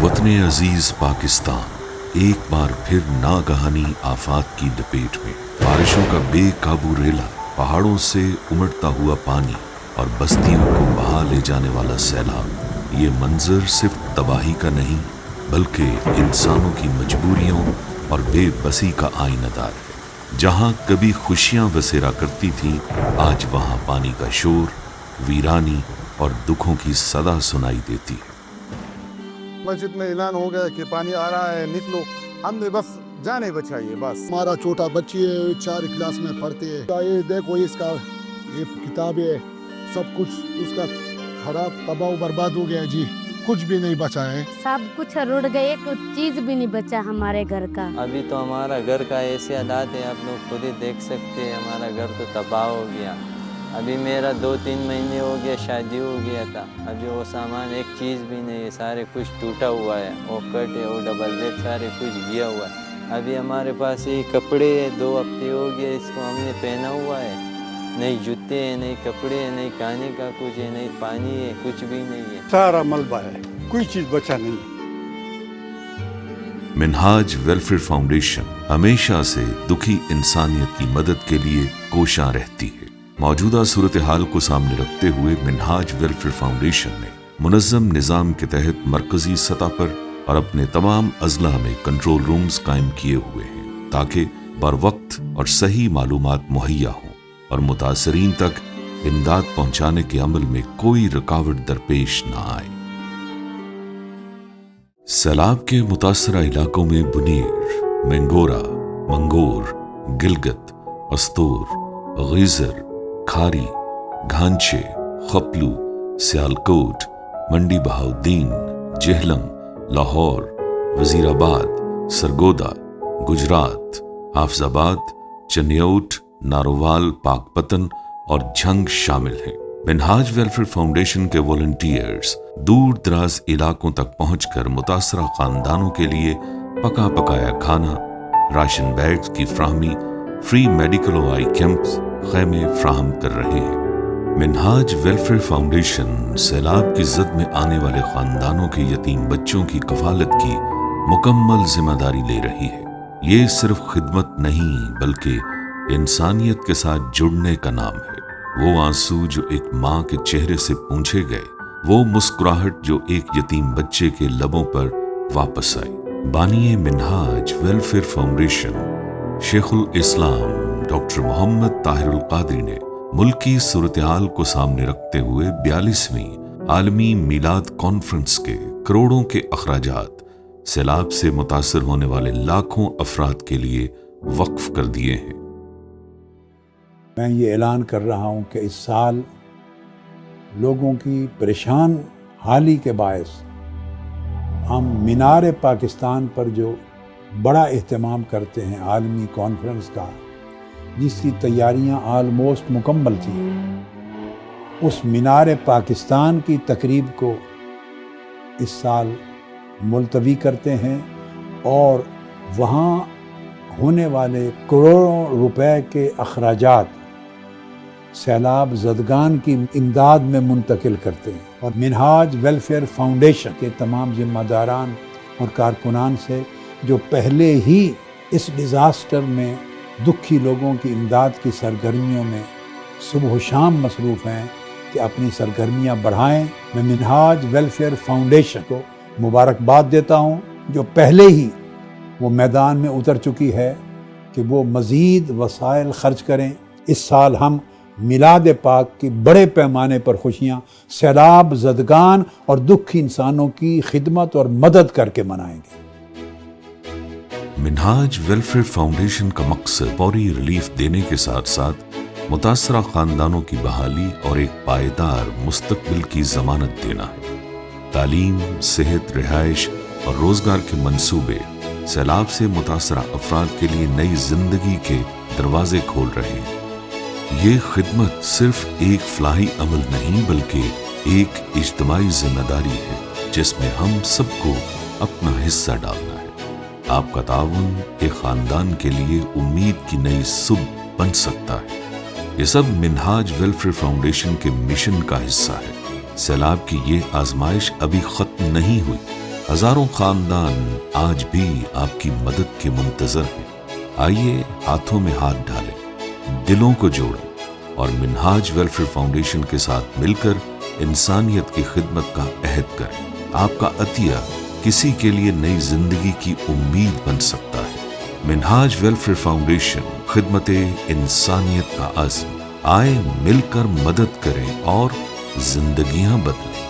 वतन अजीज पाकिस्तान एक बार फिर नागहानी आफात की लपेट में। बारिशों का बेकाबू रेला, पहाड़ों से उमड़ता हुआ पानी और बस्तियों को बहा ले जाने वाला सैलाब। ये मंजर सिर्फ तबाही का नहीं बल्कि इंसानों की मजबूरियों और बेबसी का आईनादार है। जहाँ कभी खुशियाँ बसेरा करती थीं, आज वहाँ पानी का शोर, वीरानी और दुखों की सदा सुनाई देती है। मस्जिद में ऐलान हो गया कि पानी आ रहा है, निकलो। हमने बस जाने बचाइए बस। हमारा छोटा बच्ची है, 4 क्लास में पढ़ती है। ये देखो, इसका ये किताब है, सब कुछ उसका खराब तबाह बर्बाद हो गया जी। कुछ भी नहीं बचा है, सब कुछ रुड़ गए, कुछ चीज भी नहीं बचा हमारे घर का। अभी तो हमारा घर का ऐसे हालात है, आप लोग खुद ही देख सकते हैं। हमारा घर तो तबाह हो गया। अभी मेरा 2-3 महीने हो गया, शादी हो गया था। अभी वो सामान एक चीज़ भी नहीं है, सारे कुछ टूटा हुआ है। वो कट है, वो डबल बेड, सारे कुछ गिया हुआ है। अभी हमारे पास ये कपड़े है, 2 हफ्ते हो गए इसको हमने पहना हुआ है। नहीं जूते हैं, नहीं कपड़े हैं, नहीं खाने का कुछ है, नहीं पानी है, कुछ भी नहीं है। सारा मलबा है, कोई चीज़ बचा नहीं। मिनहाज वेलफेयर फाउंडेशन हमेशा से दुखी इंसानियत की मदद के लिए कोशां रहती है। मौजूदा सूरत हाल को सामने रखते हुए मिनहाज वेलफेयर फाउंडेशन ने मुनज़्ज़म निज़ाम के तहत मरकजी सतह पर और अपने तमाम अजला में कंट्रोल रूम्स कायम किए हुए हैं ताकि बर वक्त और सही मालूमात मुहैया हों और मुतासरीन तक इमदाद पहुंचाने के अमल में कोई रुकावट दरपेश न आए। सैलाब के मुतासरा इलाकों में बुनीर, मेंगोरा, मंगोर, गिलगित, अस्तूर, गीजर, खारी, घांचे, खपलू, सियालकोट, मंडी बहाउद्दीन, जेहलम, लाहौर, वजीराबाद, सरगोदा, गुजरात, हाफजाबाद, चनियोट, नारोवाल, पाकपतन और झंग शामिल हैं। मिनहाज वेलफेयर फाउंडेशन के वॉलंटियर्स दूर दराज इलाकों तक पहुंचकर मुतासरा खानदानों के लिए पका पकाया खाना, राशन बैग्स की फ्राहमी, फ्री मेडिकल और आई कैंप्स, खैमे फ्राहम कर रहे हैं। मिनहाज वेलफेयर फाउंडेशन सैलाब की जद में आने वाले खानदानों के यतीम बच्चों की कफालत की मुकम्मल जिम्मेदारी ले रही है। ये सिर्फ खिदमत नहीं बल्कि इंसानियत के साथ जुड़ने का नाम है। वो आंसू जो एक माँ के चेहरे से पूंछे गए, वो मुस्कुराहट जो एक यतीम बच्चे के लबों पर वापस आई। बानिए मिनहाज वेलफेयर फाउंडेशन शेखुल इस्लाम डॉक्टर मोहम्मद ताहिरुल कादरी ने मुल्की सूरत-ए-हाल को सामने रखते हुए 42वीं आलमी मीलाद कॉन्फ्रेंस के करोड़ों के अखराजात सैलाब से मुतासर होने वाले लाखों अफराद के लिए वक्फ कर दिए हैं। मैं ये ऐलान कर रहा हूँ कि इस साल लोगों की परेशान हाली के बायस हम मीनार पाकिस्तान पर जो बड़ा एहतमाम करते हैं आलमी कॉन्फ्रेंस का, जिसकी तैयारियां आलमोस्ट मुकम्मल थी, उस मीनार पाकिस्तान की तकरीब को इस साल मुलतवी करते हैं और वहाँ होने वाले करोड़ों रुपए के अखराजात सैलाब ज़दगान की इमदाद में मुंतकिल करते हैं। और मिनहाज वेलफेयर फाउंडेशन के तमाम जिम्मेदारान और कारकुनान से जो पहले ही इस डिज़ास्टर में दुखी लोगों की इमदाद की सरगर्मियों में सुबह शाम मसरूफ़ हैं कि अपनी सरगर्मियां बढ़ाएं। मैं मिनहाज वेलफेयर फाउंडेशन को मुबारकबाद देता हूं जो पहले ही वो मैदान में उतर चुकी है कि वो मज़ीद वसाइल खर्च करें। इस साल हम मिलाद पाक की बड़े पैमाने पर खुशियाँ सैलाब ज़दगान और दुखी इंसानों की खिदमत और मदद करके मनाएंगे। मिनहाज वेलफेयर फाउंडेशन का मकसद फौरी रिलीफ देने के साथ साथ मुतासरा खानदानों की बहाली और एक पायदार मुस्तकबिल की जमानत देना है। तालीम, सेहत, रिहाइश और रोजगार के मंसूबे सैलाब से मुतासरा अफराद के लिए नई जिंदगी के दरवाजे खोल रहे हैं। ये खिदमत सिर्फ एक फलाही अमल नहीं बल्कि एक इज्तिमाई जिम्मेदारी है जिसमें हम सबको अपना हिस्सा डालना है। आपका ताउन एक खानदान के लिए उम्मीद की नई सुबह बन सकता है। ये सब मिनहाज वेलफेयर फाउंडेशन के मिशन का हिस्सा है। सैलाब की ये आजमाइश अभी खत्म नहीं हुई। हजारों खानदान आज भी आपकी मदद के मुंतजर हैं। आइए हाथों में हाथ डालें, दिलों को जोड़ें और मिनहाज वेलफेयर फाउंडेशन के साथ मिलकर इंसानियत की खिदमत का अहद करें। आपका अतिया किसी के लिए नई जिंदगी की उम्मीद बन सकता है। मिनहाज वेलफेयर फाउंडेशन, खिदमते इंसानियत का अज़्म। आए मिलकर मदद करें और जिंदगियां बदलें।